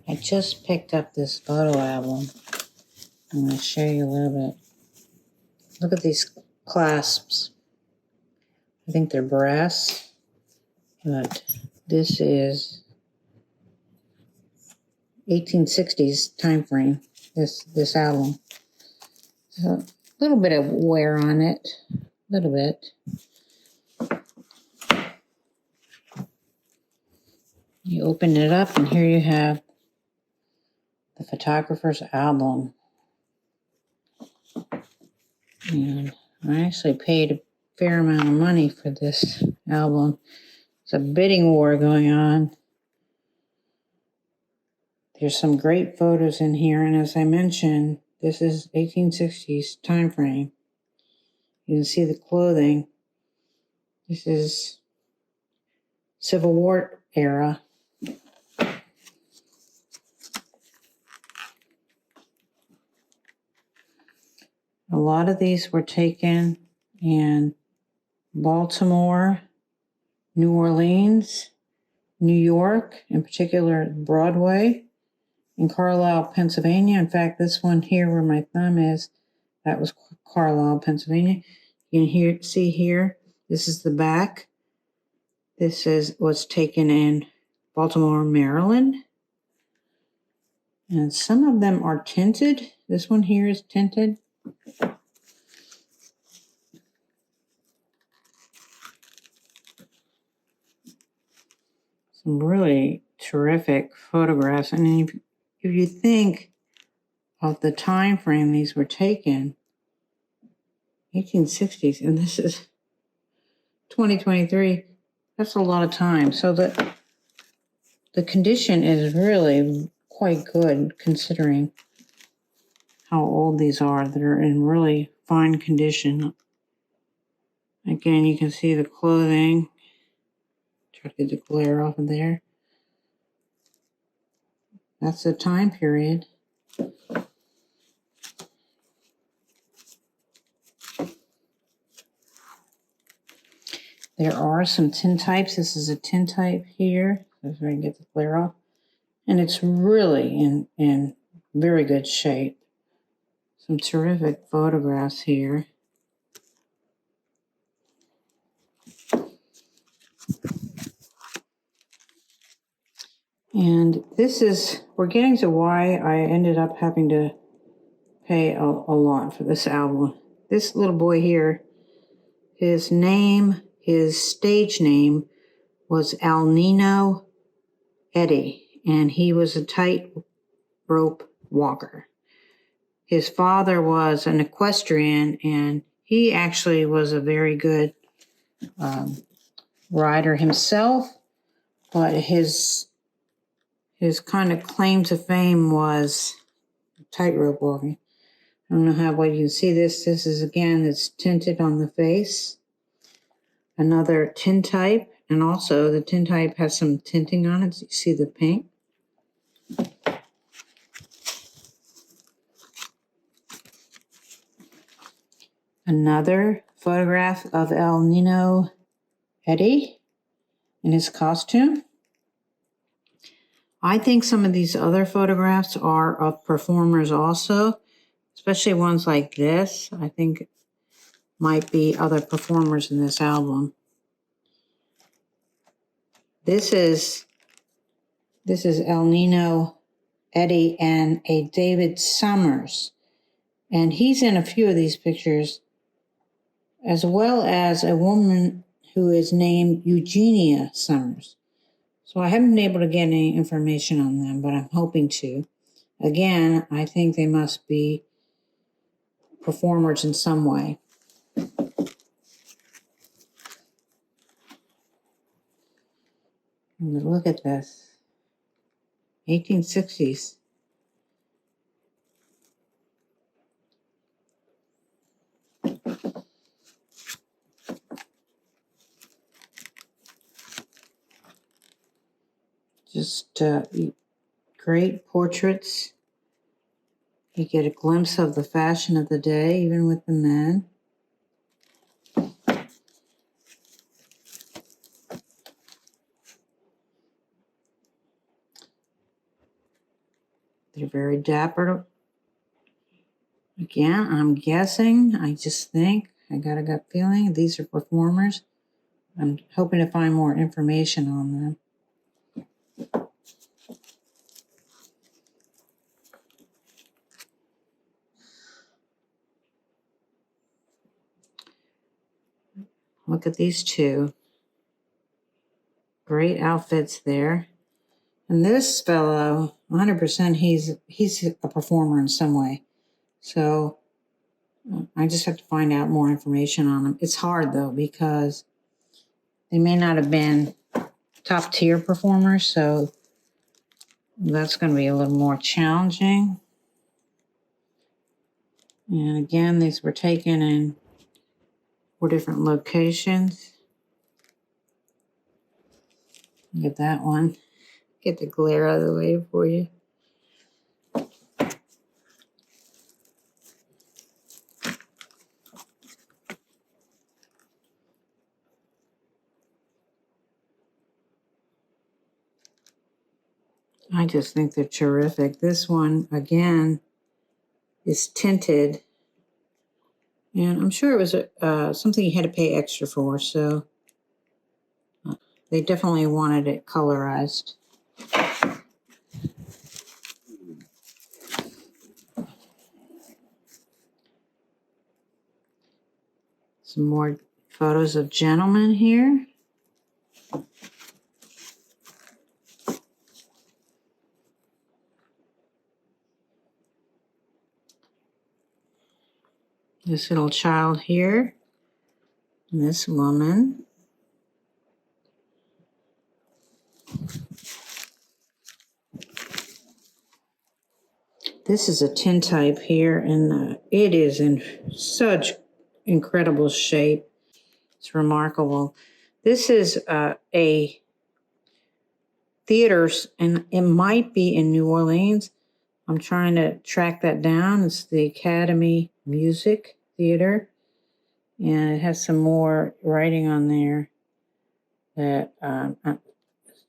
I just picked up this photo album. I'm going to show you a little bit. Look at these clasps. I think they're brass, but this is 1860s time frame, this album. So a little bit of wear on it, a little bit. You open it up and here you have the photographer's album. And I actually paid a fair amount of money for this album. There's a bidding war going on. There's some great photos in here, and as I mentioned, this is 1860s time frame. You can see the clothing. This is Civil War era. A lot of these were taken in Baltimore, New Orleans, New York, in particular Broadway, in Carlisle, Pennsylvania. In fact, this one here where my thumb is, that was Carlisle, Pennsylvania. You can see here, this is the back. This was taken in Baltimore, Maryland. And some of them are tinted. This one here is tinted. Some really terrific photographs. And if you think of the time frame these were taken, 1860s, and this is 2023, that's a lot of time. So the condition is really quite good considering how old these are. They're in really fine condition. Again, you can see the clothing. Try to get the glare off of there. That's the time period. There are some tintypes. This is a tintype here. Let's try and get the glare off. And it's really in very good shape. Some terrific photographs here. And we're getting to why I ended up having to pay a lot for this album. This little boy here, his stage name was Nino Eddie, and he was a tightrope walker. His father was an equestrian, and he actually was a very good rider himself, but his kind of claim to fame was tightrope walking. I don't know how well you can see this. This is, again, it's tinted on the face. Another tintype, and also the tintype has some tinting on it. So you see the pink. Another photograph of Nino Eddie in his costume. I think some of these other photographs are of performers also, especially ones like this. I think might be other performers in this album. This is Nino Eddie and a David Summers. And he's in a few of these pictures, as well as a woman who is named Eugenia Summers. So I haven't been able to get any information on them, but I'm hoping to. Again, I think they must be performers in some way. Look at this. 1860s. Just great portraits. You get a glimpse of the fashion of the day, even with the men. They're very dapper. Again, I'm guessing. I just think. I got a gut feeling. These are performers. I'm hoping to find more information on them. Look at these two. Great outfits there. And this fellow, 100%, he's a performer in some way. So I just have to find out more information on him. It's hard, though, because they may not have been top tier performers, so that's going to be a little more challenging. And again, these were taken in 4 different locations. Get that one. Get the glare out of the way for you. I just think they're terrific. This one, again, is tinted. And I'm sure it was something you had to pay extra for, so they definitely wanted it colorized. Some more photos of gentlemen here. This little child here. And this woman. This is a tintype here, and it is in such incredible shape. It's remarkable. This is a theater, and it might be in New Orleans. I'm trying to track that down. It's the Academy Music Theater, and it has some more writing on there that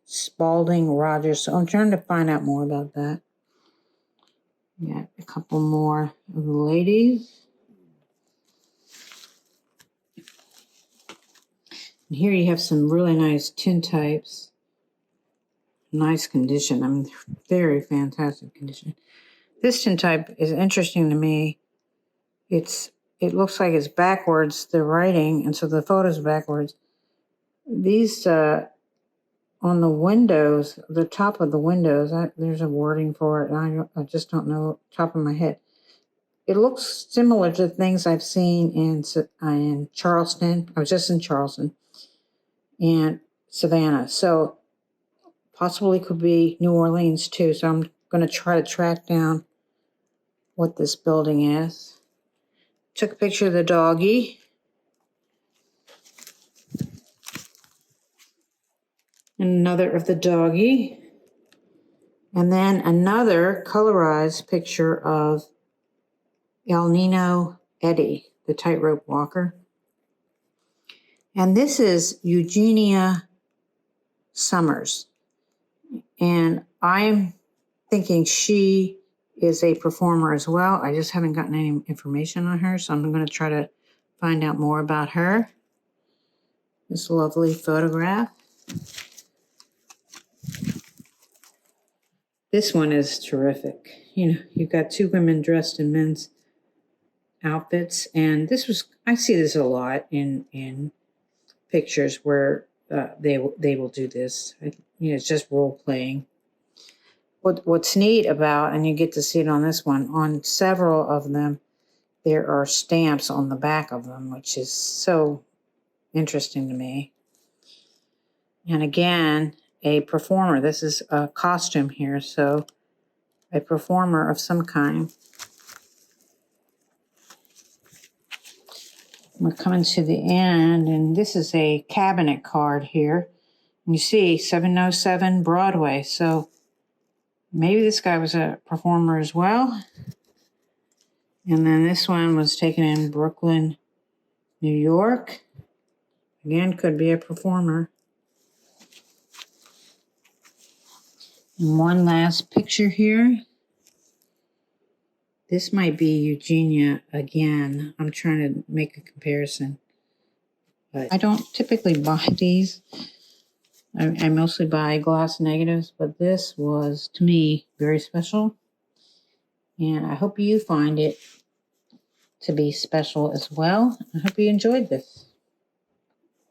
Spalding Rogers. So I'm trying to find out more about that. Got a couple more of the ladies. And here you have some really nice tintypes. Nice condition. I mean, very fantastic condition. This tintype is interesting to me. It looks like it's backwards, the writing, and so the photo's backwards. These on the windows, the top of the windows, there's a wording for it. I just don't know top of my head. It looks similar to things I've seen in Charleston. I was just in Charleston and Savannah. So possibly could be New Orleans too. So I'm going to try to track down what this building is. Took a picture of the doggy. Another of the doggy. And then another colorized picture of Nino Eddie, the tightrope walker. And this is Eugenia Summers. And I'm thinking she is a performer as well. I just haven't gotten any information on her, so I'm going to try to find out more about her. This lovely photograph. This one is terrific. You know, you've got 2 women dressed in men's outfits, and I see this a lot in pictures where they will do this. It's just role playing. What's neat about, and you get to see it on this one, on several of them, there are stamps on the back of them, which is so interesting to me. And again, a performer. This is a costume here, so a performer of some kind. We're coming to the end, and this is a cabinet card here. And you see 707 Broadway, so maybe this guy was a performer as well. And then this one was taken in Brooklyn, New York. Again, could be a performer. And one last picture here. This might be Eugenia again. I'm trying to make a comparison. But I don't typically buy these. I mostly buy gloss negatives, but this was, to me, very special. And I hope you find it to be special as well. I hope you enjoyed this.